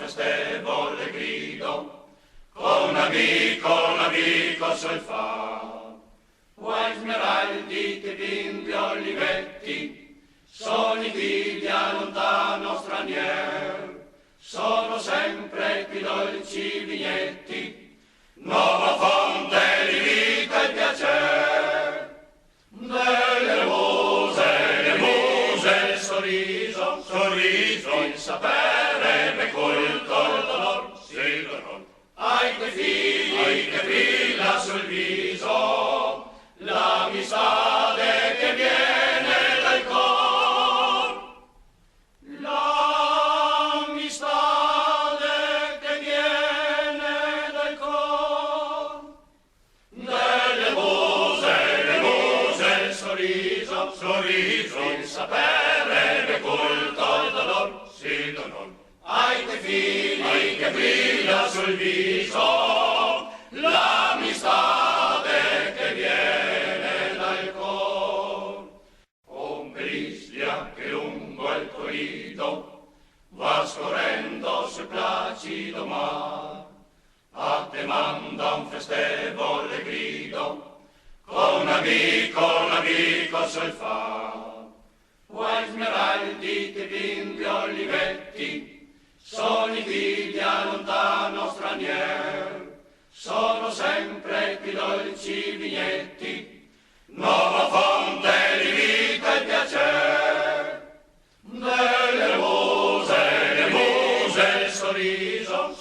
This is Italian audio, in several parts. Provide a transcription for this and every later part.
festevole grido, con amico sol fa. Guai smeraldi che bimbi olivetti, sono i figli a lontano stranier, sono sempre più dolci vignetti, nuova fonte di vita e piacer. Delle muse, il sorriso, il sapere, il culto, il dolor, sì, dolor. Ai tuoi figli che brilla sul viso, l'amistade che viene dal cor. L'amistade che viene dal cor. Delle muse, il sorriso, il sapere, il culto, il dolor, sì, dolor. Ai tuoi figli che brilla sul viso, l'amistade che viene dal cor. Un Briglia che lungo il corrido va scorrendo sul placido mar, a te manda un festevole grido, con amico sol fa. Guai smeraldi che bimbi olivetti, sono i figli a lontano stranier, sono sempre più dolci vignetti, nuova fonte di vita e piacer. Delle muse, il sorriso,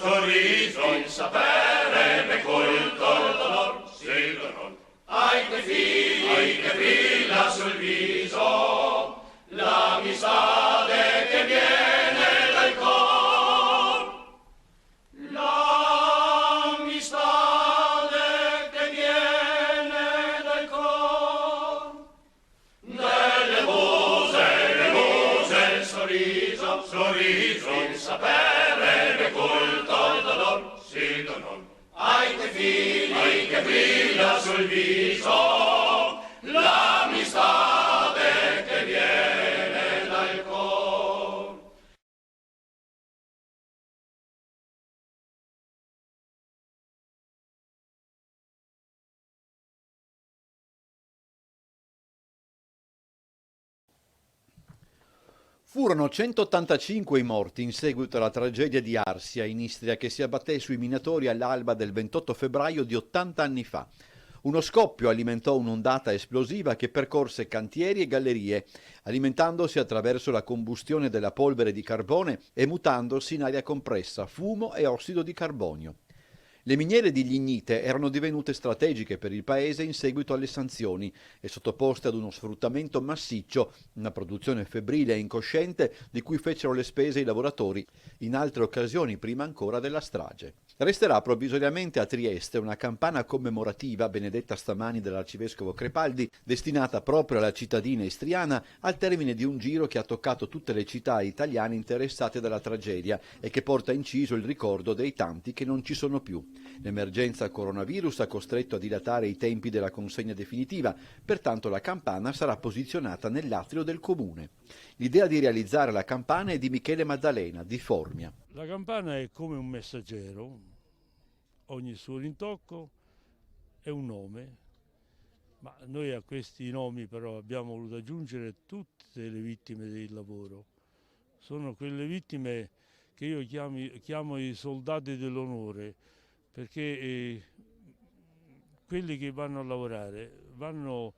il sapere, il culto, il dolor, sì, dolor. Ai tuoi figli che brilla sul viso, l'amistade che viene dal cor. L'amistade che viene dal cor. Delle muse, il sorriso, il sapere, il culto, il dolor, sì, dolor. Ai tuoi figli che brilla sul viso, l'amistade che viene dal cor. Furono 185 i morti in seguito alla tragedia di Arsia in Istria che si abbatté sui minatori all'alba del 28 febbraio di 80 anni fa. Uno scoppio alimentò un'ondata esplosiva che percorse cantieri e gallerie, alimentandosi attraverso la combustione della polvere di carbone e mutandosi in aria compressa, fumo e ossido di carbonio. Le miniere di lignite erano divenute strategiche per il paese in seguito alle sanzioni e sottoposte ad uno sfruttamento massiccio, una produzione febbrile e incosciente di cui fecero le spese i lavoratori in altre occasioni prima ancora della strage. Resterà provvisoriamente a Trieste una campana commemorativa, benedetta stamani dall'arcivescovo Crepaldi, destinata proprio alla cittadina istriana al termine di un giro che ha toccato tutte le città italiane interessate dalla tragedia e che porta inciso il ricordo dei tanti che non ci sono più. L'emergenza coronavirus ha costretto a dilatare i tempi della consegna definitiva, pertanto la campana sarà posizionata nell'atrio del comune. L'idea di realizzare la campana è di Michele Maddalena, di Formia. La campana è come un messaggero, ogni suo rintocco è un nome, ma noi a questi nomi però abbiamo voluto aggiungere tutte le vittime del lavoro. Sono quelle vittime che io chiamo i soldati dell'onore, perché quelli che vanno a lavorare vanno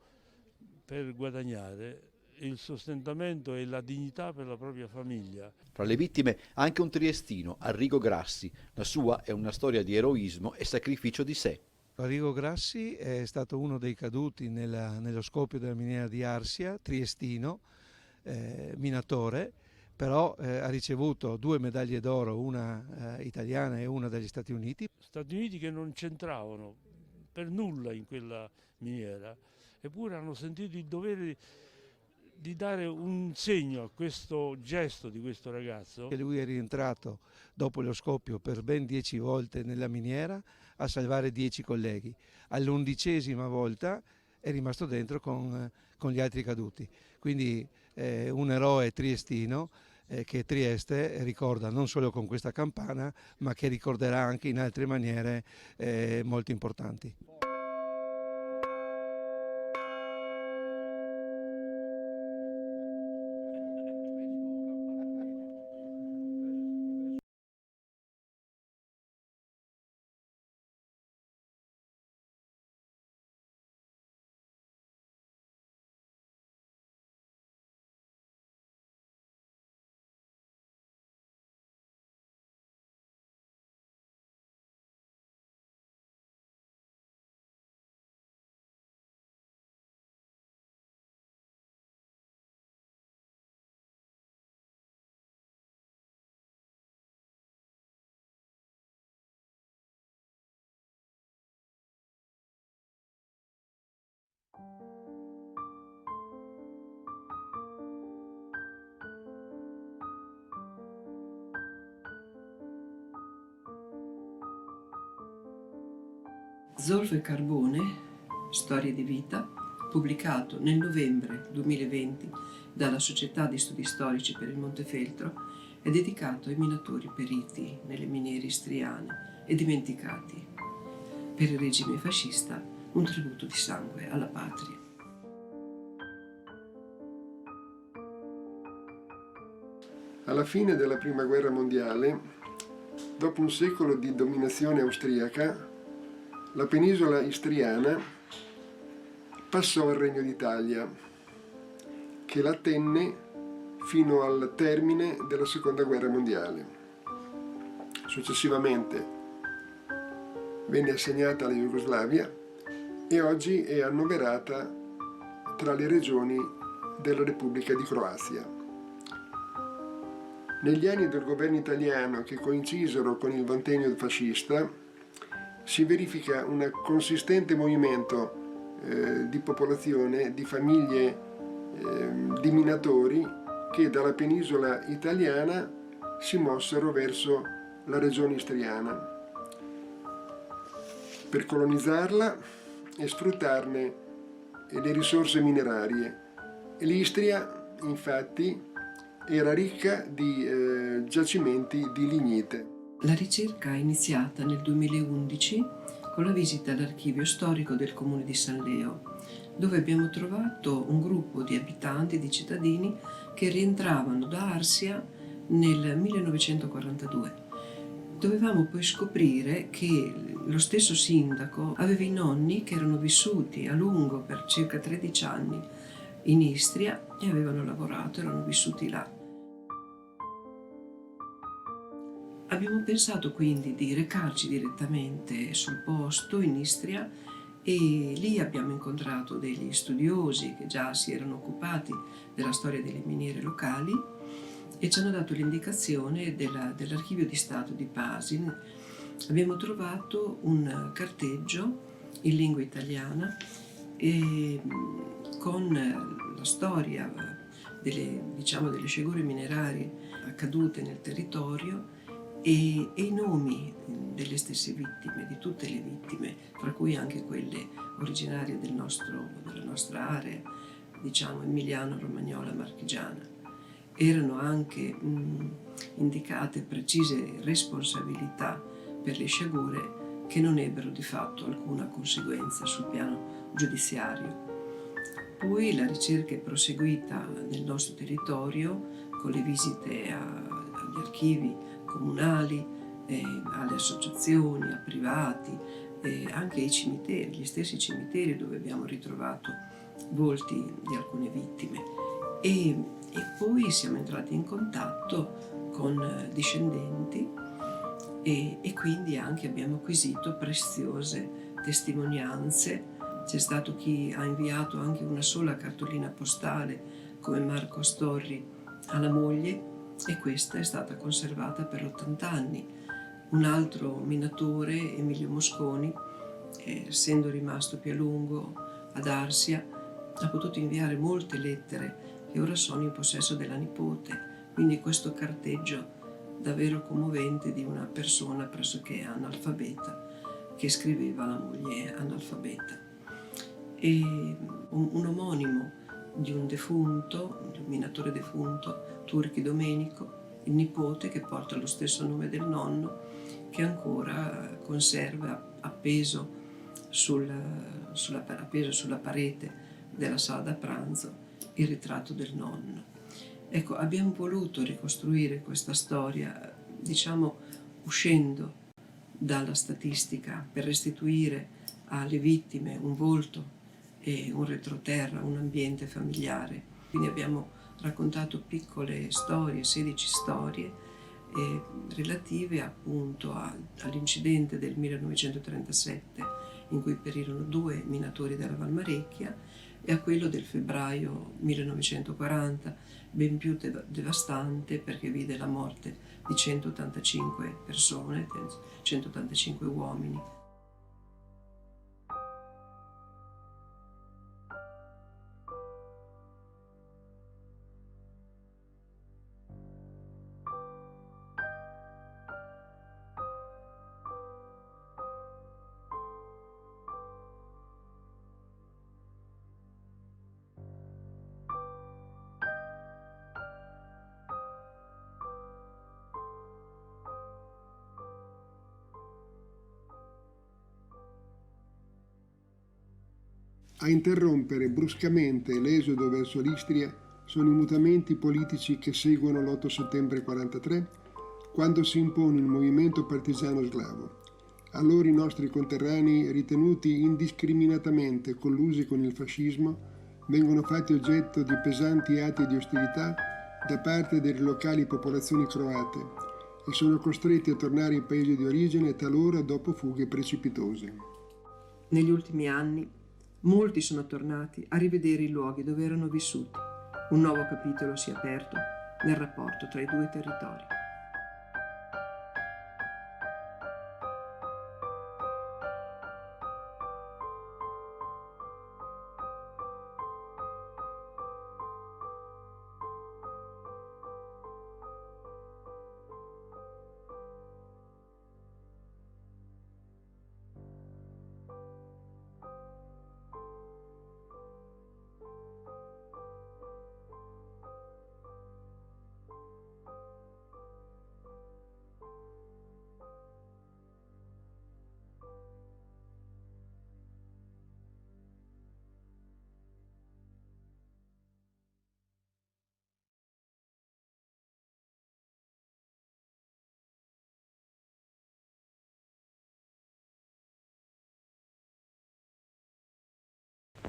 per guadagnare il sostentamento e la dignità per la propria famiglia. Fra le vittime anche un triestino, Arrigo Grassi. La sua è una storia di eroismo e sacrificio di sé. Arrigo Grassi è stato uno dei caduti nello scoppio della miniera di Arsia, triestino, minatore, però ha ricevuto 2 medaglie d'oro, una italiana e una dagli Stati Uniti. Stati Uniti che non c'entravano per nulla in quella miniera, eppure hanno sentito il dovere di dare un segno a questo gesto di questo ragazzo. E lui è rientrato dopo lo scoppio per ben 10 volte nella miniera a salvare 10 colleghi. All'11ª volta è rimasto dentro con gli altri caduti. Quindi un eroe triestino che Trieste ricorda non solo con questa campana, ma che ricorderà anche in altre maniere molto importanti. Zolfo e Carbone, storie di vita, pubblicato nel novembre 2020 dalla Società di Studi Storici per il Montefeltro, è dedicato ai minatori periti nelle miniere istriane e dimenticati. Per il regime fascista, un tributo di sangue alla patria. Alla fine della Prima Guerra Mondiale, dopo un secolo di dominazione austriaca, la penisola istriana passò al Regno d'Italia, che la tenne fino al termine della Seconda Guerra Mondiale. Successivamente venne assegnata alla Jugoslavia e oggi è annoverata tra le regioni della Repubblica di Croazia. Negli anni del governo italiano, che coincisero con il ventennio fascista, si verifica un consistente movimento di popolazione, di famiglie di minatori che dalla penisola italiana si mossero verso la regione istriana per colonizzarla e sfruttarne le risorse minerarie. L'Istria, infatti, era ricca di giacimenti di lignite. La ricerca è iniziata nel 2011 con la visita all'archivio storico del comune di San Leo, dove abbiamo trovato un gruppo di abitanti, di cittadini che rientravano da Arsia nel 1942. Dovevamo poi scoprire che lo stesso sindaco aveva i nonni che erano vissuti a lungo per circa 13 anni in Istria e avevano lavorato, erano vissuti là. Abbiamo pensato quindi di recarci direttamente sul posto in Istria e lì abbiamo incontrato degli studiosi che già si erano occupati della storia delle miniere locali e ci hanno dato l'indicazione dell'archivio di Stato di Pasi. Abbiamo trovato un carteggio in lingua italiana con la storia delle sciagure minerarie accadute nel territorio e i nomi delle stesse vittime, di tutte le vittime, fra cui anche quelle originarie della nostra area, diciamo emiliano-romagnola marchigiana. Erano anche indicate precise responsabilità per le sciagure che non ebbero di fatto alcuna conseguenza sul piano giudiziario. Poi la ricerca è proseguita nel nostro territorio con le visite agli archivi comunali, alle associazioni, a privati, anche ai cimiteri, gli stessi cimiteri dove abbiamo ritrovato volti di alcune vittime. E poi siamo entrati in contatto con discendenti e quindi anche abbiamo acquisito preziose testimonianze. C'è stato chi ha inviato anche una sola cartolina postale, come Marco Storri, alla moglie, e questa è stata conservata per 80 anni. Un altro minatore, Emilio Mosconi, essendo rimasto più a lungo ad Arsia, ha potuto inviare molte lettere che ora sono in possesso della nipote. Quindi questo carteggio davvero commovente di una persona pressoché analfabeta che scriveva alla moglie analfabeta. E un omonimo di un defunto, di un minatore defunto, Turchi Domenico, il nipote, che porta lo stesso nome del nonno, che ancora conserva appeso sulla parete della sala da pranzo il ritratto del nonno. Ecco, abbiamo voluto ricostruire questa storia, diciamo, uscendo dalla statistica, per restituire alle vittime un volto e un retroterra, un ambiente familiare. Quindi abbiamo raccontato piccole storie, 16 storie, relative appunto all'incidente del 1937 in cui perirono 2 minatori della Valmarecchia e a quello del febbraio 1940, ben più devastante perché vide la morte di 185 persone, 185 uomini. A interrompere bruscamente l'esodo verso l'Istria sono i mutamenti politici che seguono l'8 settembre 43, quando si impone il movimento partigiano slavo. Allora i nostri conterranei, ritenuti indiscriminatamente collusi con il fascismo, vengono fatti oggetto di pesanti atti di ostilità da parte delle locali popolazioni croate e sono costretti a tornare ai paesi di origine, talora dopo fughe precipitose. Negli ultimi anni molti sono tornati a rivedere i luoghi dove erano vissuti. Un nuovo capitolo si è aperto nel rapporto tra i due territori.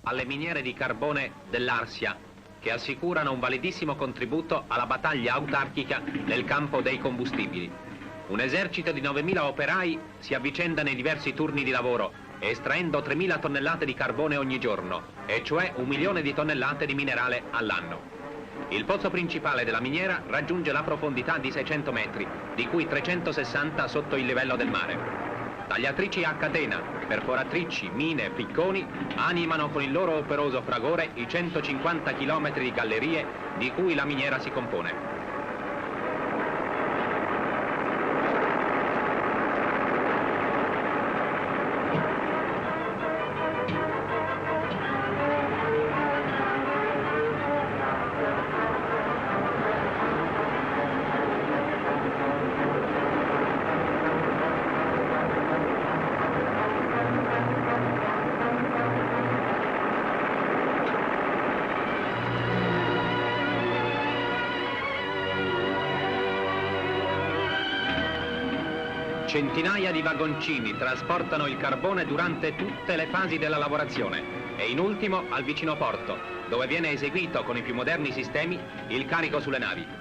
Alle miniere di carbone dell'Arsia, che assicurano un validissimo contributo alla battaglia autarchica nel campo dei combustibili. Un esercito di 9.000 operai si avvicenda nei diversi turni di lavoro, estraendo 3.000 tonnellate di carbone ogni giorno, e cioè 1 milione di tonnellate di minerale all'anno. Il pozzo principale della miniera raggiunge la profondità di 600 metri, di cui 360 sotto il livello del mare. Tagliatrici a catena, perforatrici, mine e picconi animano con il loro operoso fragore i 150 km di gallerie di cui la miniera si compone. Centinaia di vagoncini trasportano il carbone durante tutte le fasi della lavorazione e in ultimo al vicino porto, dove viene eseguito con i più moderni sistemi il carico sulle navi.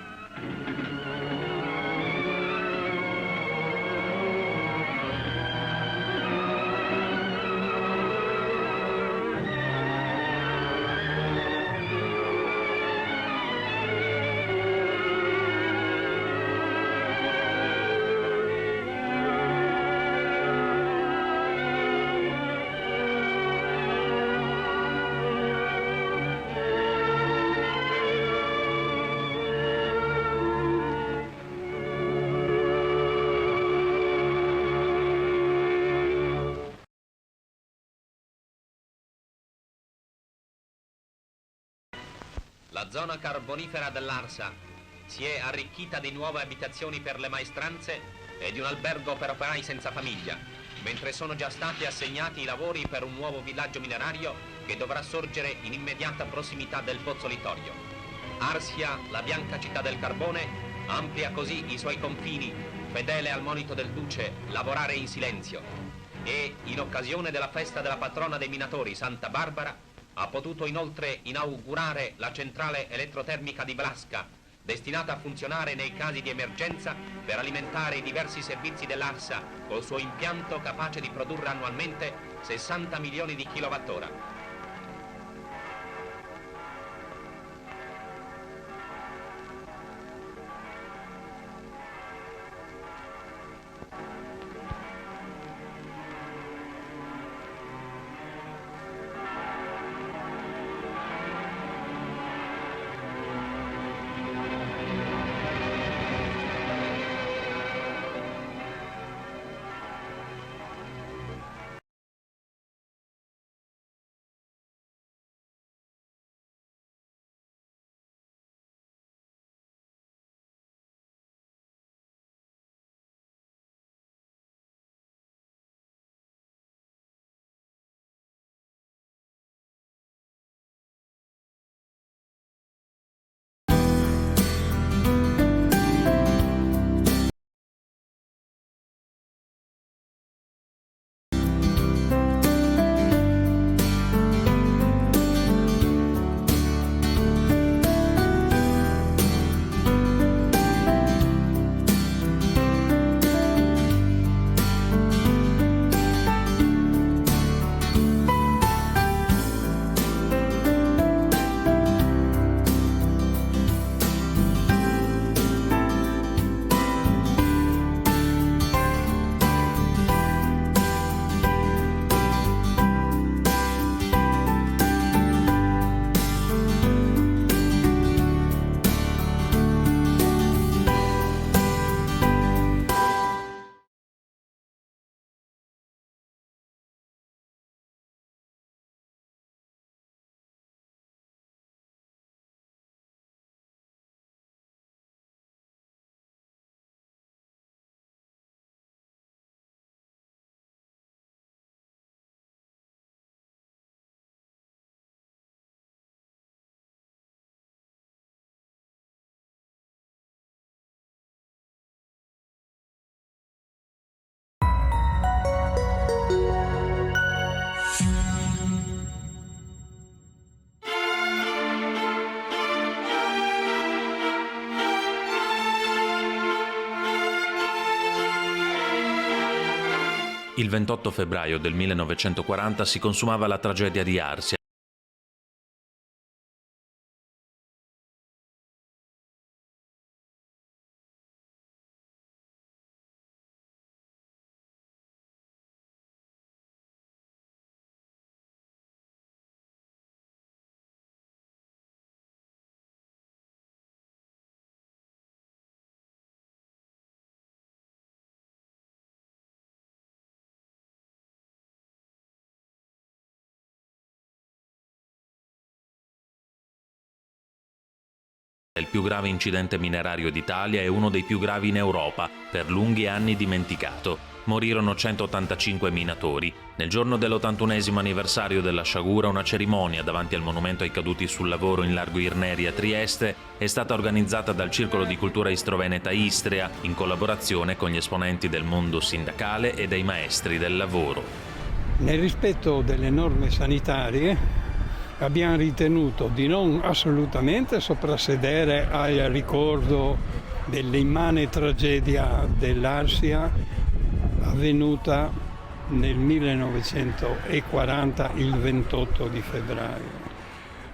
La zona carbonifera dell'Arsa si è arricchita di nuove abitazioni per le maestranze e di un albergo per operai senza famiglia, mentre sono già stati assegnati i lavori per un nuovo villaggio minerario che dovrà sorgere in immediata prossimità del pozzo Littorio. Arsia, la bianca città del carbone, amplia così i suoi confini, fedele al monito del duce lavorare in silenzio, e in occasione della festa della patrona dei minatori, Santa Barbara, ha potuto inoltre inaugurare la centrale elettrotermica di Blasca, destinata a funzionare nei casi di emergenza per alimentare i diversi servizi dell'Arsa col suo impianto capace di produrre annualmente 60 milioni di kilowattora. Il 28 febbraio del 1940 si consumava la tragedia di Arsia. Il più grave incidente minerario d'Italia e uno dei più gravi in Europa, per lunghi anni dimenticato. Morirono 185 minatori. Nel giorno dell'81esimo anniversario della sciagura, una cerimonia davanti al monumento ai caduti sul lavoro in Largo Irneri a Trieste è stata organizzata dal Circolo di Cultura Istroveneta Istria in collaborazione con gli esponenti del mondo sindacale e dei maestri del lavoro. Nel rispetto delle norme sanitarie abbiamo ritenuto di non assolutamente soprassedere al ricordo dell'immane tragedia dell'Arsia avvenuta nel 1940, il 28 di febbraio.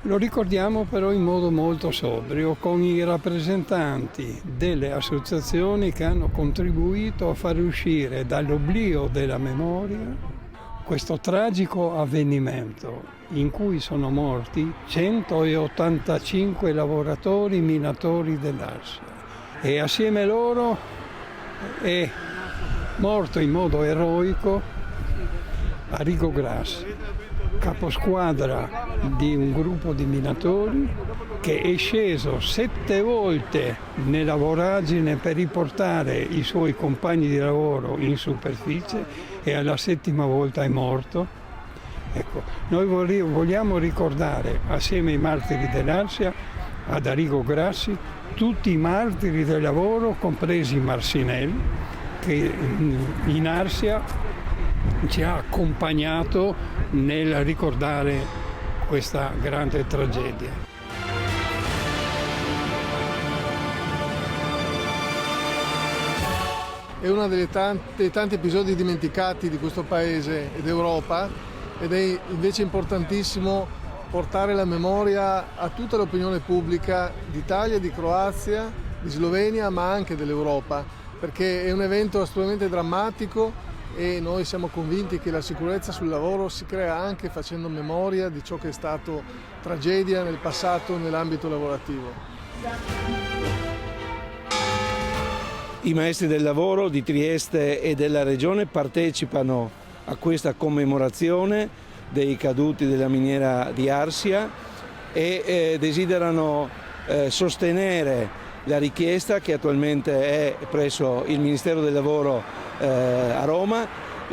Lo ricordiamo però in modo molto sobrio, con i rappresentanti delle associazioni che hanno contribuito a far uscire dall'oblio della memoria questo tragico avvenimento in cui sono morti 185 lavoratori minatori dell'Arsia e assieme a loro è morto in modo eroico Arrigo Grassi, caposquadra di un gruppo di minatori che è sceso 7 volte nella voragine per riportare i suoi compagni di lavoro in superficie e alla 7ª volta è morto. Ecco, noi vogliamo ricordare assieme ai martiri dell'Arsia, ad Arrigo Grassi, tutti i martiri del lavoro, compresi Marcinelle, che in Arsia ci ha accompagnato nel ricordare questa grande tragedia. È uno dei tanti episodi dimenticati di questo paese ed Europa, ed è invece importantissimo portare la memoria a tutta l'opinione pubblica d'Italia, di Croazia, di Slovenia, ma anche dell'Europa, perché è un evento assolutamente drammatico e noi siamo convinti che la sicurezza sul lavoro si crea anche facendo memoria di ciò che è stato tragedia nel passato nell'ambito lavorativo. I maestri del lavoro di Trieste e della regione partecipano a questa commemorazione dei caduti della miniera di Arsia e desiderano sostenere la richiesta che attualmente è presso il Ministero del Lavoro a Roma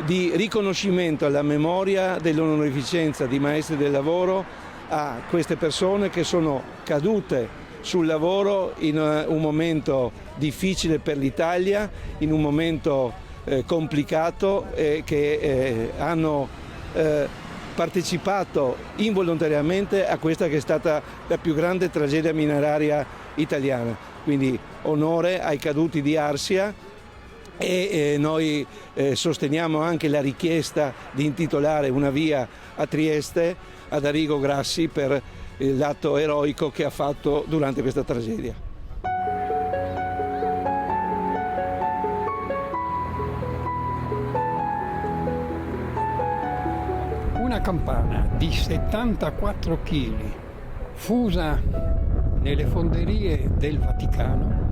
di riconoscimento alla memoria dell'onorificenza di maestri del lavoro a queste persone che sono cadute sul lavoro in un momento difficile per l'Italia, in un momento complicato che hanno partecipato involontariamente a questa che è stata la più grande tragedia mineraria italiana. Quindi onore ai caduti di Arsia e noi sosteniamo anche la richiesta di intitolare una via a Trieste ad Arrigo Grassi per l'atto eroico che ha fatto durante questa tragedia. Una campana di 74 kg fusa nelle fonderie del Vaticano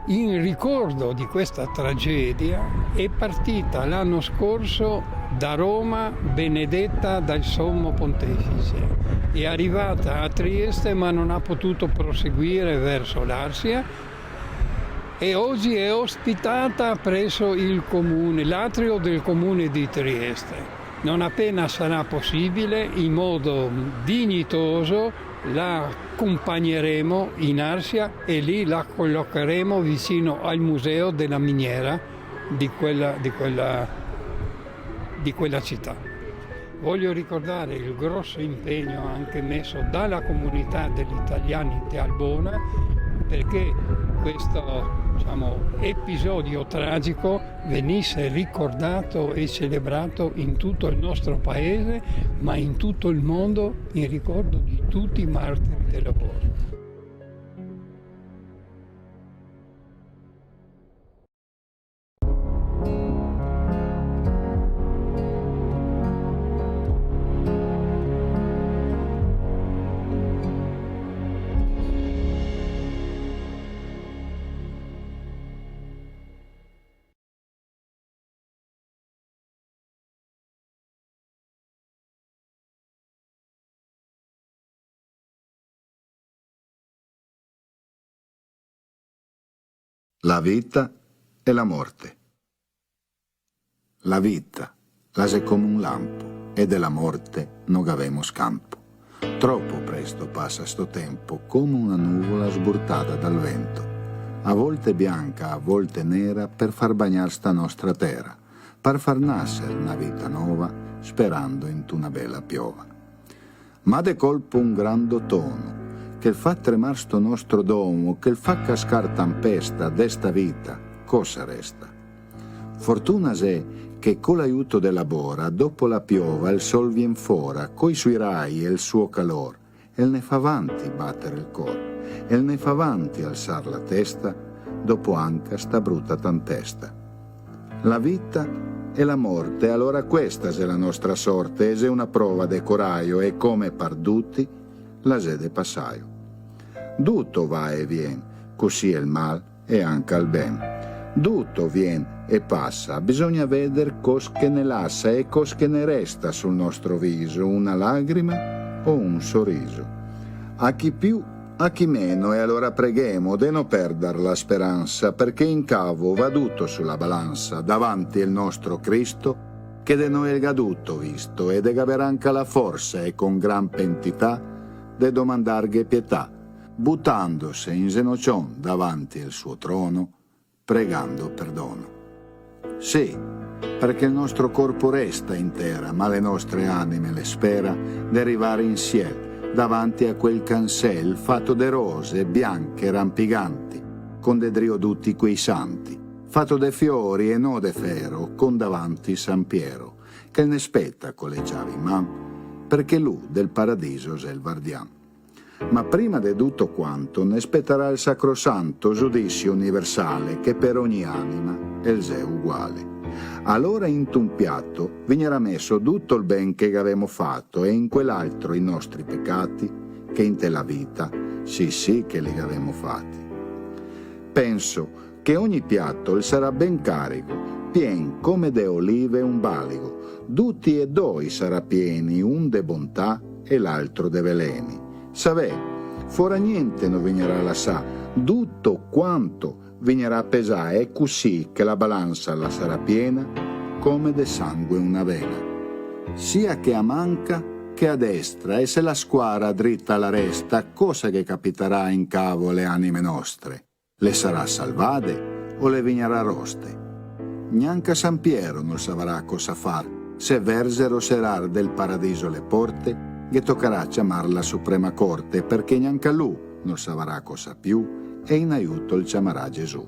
in ricordo di questa tragedia è partita l'anno scorso da Roma benedetta dal Sommo Pontefice. È arrivata a Trieste ma non ha potuto proseguire verso l'Arsia e oggi è ospitata presso il comune, l'atrio del comune di Trieste. Non appena sarà possibile, in modo dignitoso, la accompagneremo in Arsia e lì la collocheremo vicino al museo della miniera di quella città. Voglio ricordare il grosso impegno anche messo dalla comunità degli italiani di Albona perché questo episodio tragico venisse ricordato e celebrato in tutto il nostro paese, ma in tutto il mondo in ricordo di tutti i martiri del lavoro. La vita e la morte. La vita lase come un lampo e della morte non avemo scampo. Troppo presto passa sto tempo come una nuvola sburtata dal vento, a volte bianca, a volte nera per far bagnare sta nostra terra, per far nascere una vita nuova sperando in una bella piova. Ma de colpo un gran otono che fa tremar sto nostro domo, che fa cascar tempesta d'esta vita, cosa resta? Fortuna se che con l'aiuto della bora, dopo la piova, il sol vien fora, coi suoi rai e il suo calor, e ne fa avanti battere il cor, e ne fa avanti alzar la testa, dopo anche sta brutta tempesta. La vita e la morte, allora questa è la nostra sorte, e se una prova de coraio, e come parduti, la sede passaio. Tutto va e vien, così è il mal e anche il ben. Tutto vien e passa, bisogna vedere cos che ne lascia e cos che ne resta sul nostro viso, una lagrima o un sorriso. A chi più, a chi meno, e allora preghiamo de non perdere la speranza, perché in cavo va tutto sulla balanza davanti il nostro Cristo, che de noi è gaduto visto e de gaver anche la forza e con gran pentità de domandarghe pietà, buttandosi in genocion davanti il suo trono, pregando perdono. Sì, perché il nostro corpo resta intera, ma le nostre anime le spera d'arrivare in ciel davanti a quel cancel fatto de rose bianche rampiganti, con de drioduti quei santi, fatto de fiori e no de ferro, con davanti San Piero, che ne spetta con le chiavi in man, perché lui del paradiso è il guardian. Ma prima di tutto quanto ne spetterà il sacrosanto giudizio universale, che per ogni anima è il uguale. Allora in un piatto vignerà messo tutto il ben che avevamo fatto e in quell'altro i nostri peccati, che in te la vita sì che li avevamo fatti. Penso che ogni piatto il sarà ben carico, pien come de olive un baligo, tutti e due sarà pieni, un de bontà e l'altro de veleni. Savè, fora niente non vignerà lassà, tutto quanto vignerà a pesare, è così che la balanza la sarà piena come de sangue una vena. Sia che a manca che a destra, e se la squadra dritta alla resta, cosa che capiterà in cavo le anime nostre? Le sarà salvate o le vignerà roste? Neanche San Piero non saprà cosa far, se versero serar del paradiso le porte, che toccherà chiamar la Suprema Corte, perché neanche lui non saprà cosa più, e in aiuto il chiamerà Gesù.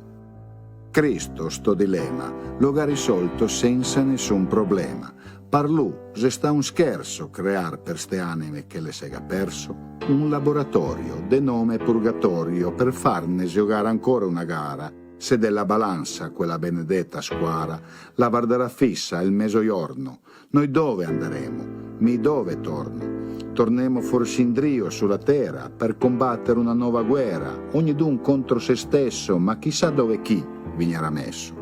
Cristo sto dilemma lo ha risolto senza nessun problema. Parlù, se sta un scherzo crear per ste anime che le sega perso, un laboratorio de nome purgatorio per farne giocare ancora una gara, se della balanza quella benedetta squara la guarderà fissa il mezzogiorno. Noi dove andremo? Mi dove torno? Tornemo forse in drio sulla terra per combattere una nuova guerra, ognidun contro se stesso, ma chissà dove chi vignerà messo.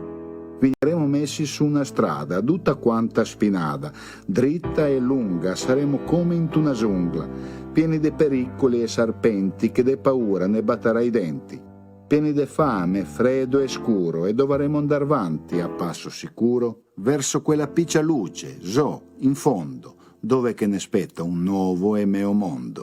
Vigneremo messi su una strada, tutta quanta spinata, dritta e lunga, saremo come in una giungla, pieni di pericoli e serpenti che de paura ne batterà i denti, pieni di fame, freddo e scuro, e dovremo andare avanti a passo sicuro verso quella piccia luce, in fondo, dove che ne spetta un nuovo e meo mondo.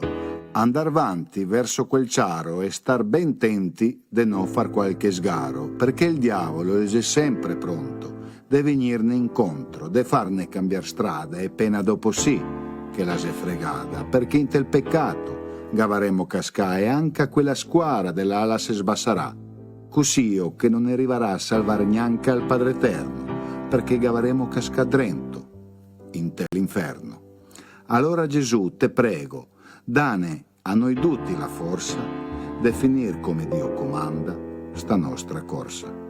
Andar avanti verso quel ciaro e star ben tenti de non far qualche sgaro, perché il diavolo è sempre pronto, de venirne incontro, de farne cambiar strada e pena dopo sì che la se fregata, perché in tel peccato gavaremo cascà e anche a quella squara dell'ala se sbassarà, così io che non arriverà a salvare neanche al Padre Eterno, perché gavaremo cascà drento in tel inferno. Allora Gesù, te prego, dane a noi tutti la forza de finir come Dio comanda sta nostra corsa.